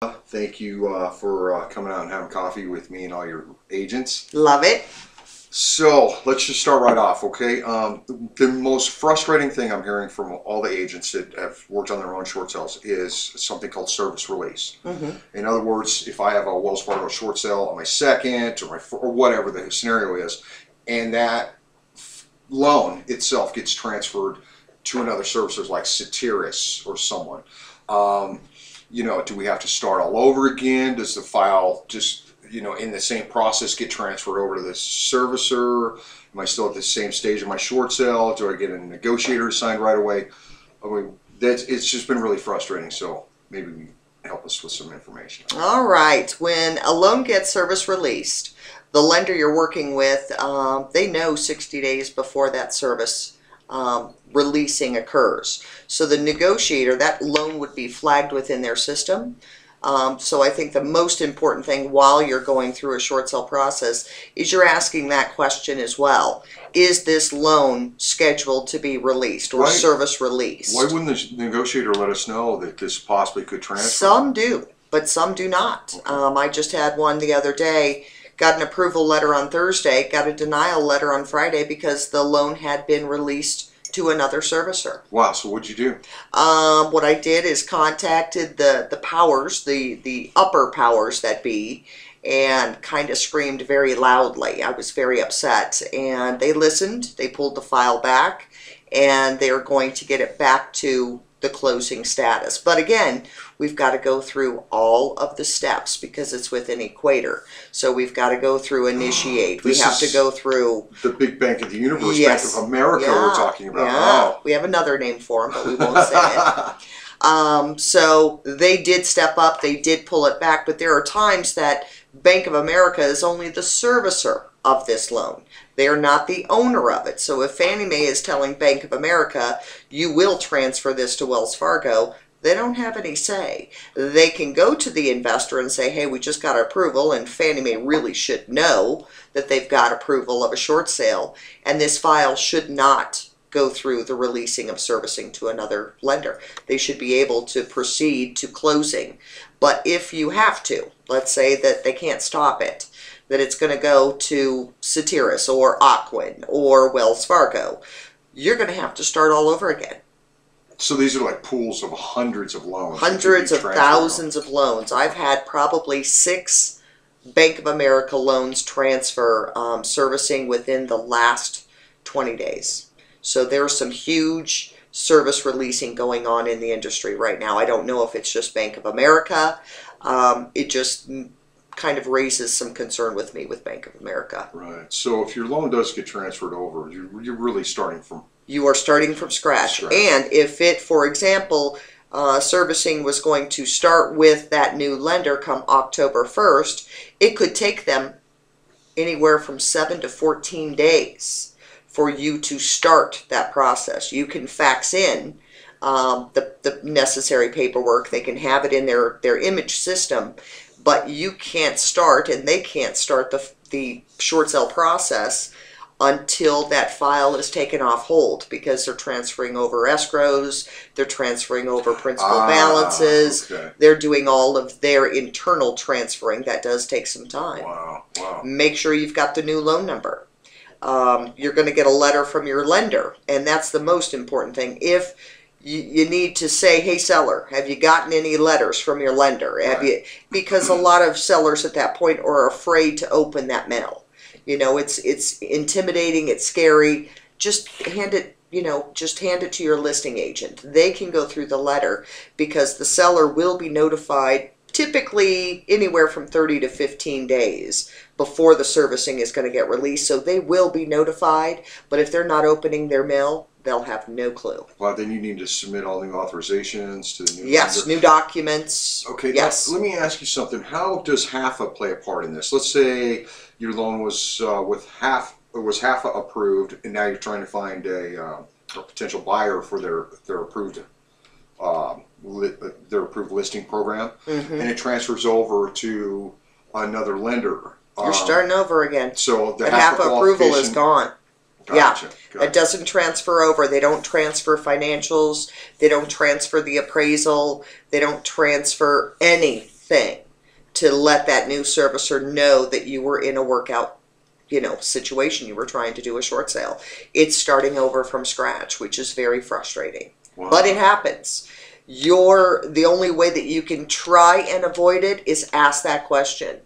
Thank you for coming out and having coffee with me and all your agents. Love it. So let's just start right off, okay? The most frustrating thing I'm hearing from all the agents that have worked on their own short sales is something called service release. In other words, if I have a Wells Fargo short sale on my second or whatever the scenario is, and that loan itself gets transferred to another servicer like Cetiris or someone, you know, do we have to start all over again? Does the file just, you know, in the same process get transferred over to the servicer? Am I still at the same stage of my short sale? Do I get a negotiator assigned right away? I mean, it's just been really frustrating. So maybe you can help us with some information. All right. When a loan gets service released, the lender you're working with, they know 60 days before that service releasing occurs. So the negotiator, that loan would be flagged within their system. So I think the most important thing while you're going through a short sale process is you're asking that question as well. Is this loan scheduled to be released or service released? Why wouldn't the negotiator let us know that this possibly could transfer? Some do, but some do not. I just had one the other day. Got an approval letter on Thursday, got a denial letter on Friday because the loan had been released to another servicer. Wow, so what'd you do? What I did is contacted the powers, the upper powers that be, and kind of screamed very loudly. I was very upset, and they listened, they pulled the file back, and they're going to get it back to the closing status. But again, we've got to go through all of the steps because it's with an equator. So we've got to go through initiate. We have to go through the big bank of the universe, Bank of America we're talking about. Yeah. We have another name for them, but we won't say it. So they did step up, they did pull it back, but there are times that Bank of America is only the servicer of this loan. They are not the owner of it. So if Fannie Mae is telling Bank of America, you will transfer this to Wells Fargo, they don't have any say. They can go to the investor and say, hey, we just got approval, and Fannie Mae really should know that they've got approval of a short sale, and this file should not go through the releasing of servicing to another lender. They should be able to proceed to closing. But if you have to, let's say that they can't stop it, that it's going to go to Cetiris or Aquin or Wells Fargo, you're going to have to start all over again. So these are like pools of hundreds of loans. Hundreds of thousands of loans. I've had probably 6 Bank of America loans transfer servicing within the last 20 days. So there's some huge service releasing going on in the industry right now. I don't know if it's just Bank of America. It just kind of raises some concern with me with Bank of America. Right. So if your loan does get transferred over, you're really starting from... You are starting from scratch. And if it, for example, servicing was going to start with that new lender come October 1st, it could take them anywhere from 7 to 14 days for you to start that process. You can fax in the necessary paperwork. They can have it in their image system, but you can't start, and they can't start the short sale process until that file is taken off hold, because they're transferring over escrows, they're transferring over principal balances, they're doing all of their internal transferring. That does take some time. Wow. Wow. Make sure you've got the new loan number. You're going to get a letter from your lender, and that's the most important thing. If you need to say, hey seller, have you gotten any letters from your lender? Have you? Because a lot of sellers at that point are afraid to open that mail. You know, it's intimidating, it's scary. Just hand it, just hand it to your listing agent. They can go through the letter, because the seller will be notified typically anywhere from 30 to 15 days before the servicing is going to get released. So they will be notified, but if they're not opening their mail, they'll have no clue. Well, then you need to submit all new authorizations to the new Yes, lender. New documents. Okay, yes. Let me ask you something. How does HAFA play a part in this? Let's say your loan was half approved, and now you're trying to find a potential buyer for their approved listing program, and it transfers over to another lender. You're starting over again. So the HAFA approval is gone. Gotcha. Yeah, it doesn't transfer over. They don't transfer financials. They don't transfer the appraisal. They don't transfer any thing to let that new servicer know that you were in a workout, situation. You were trying to do a short sale. It's starting over from scratch, which is very frustrating. Wow. But it happens. The only way that you can try and avoid it is ask that question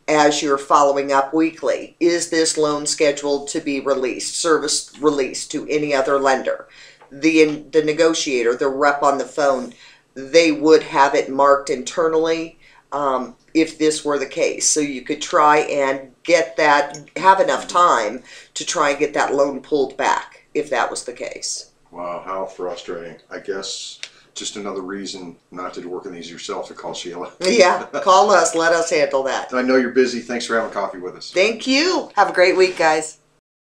as you're following up weekly. Is this loan scheduled to be released, service released to any other lender? The negotiator, the rep on the phone, they would have it marked internally if this were the case. So you could try and have enough time to try and get that loan pulled back if that was the case. Wow, how frustrating. I guess just another reason not to work on these yourself to call Sheila. Yeah, call us. Let us handle that. I know you're busy. Thanks for having coffee with us. Thank you. Have a great week, guys.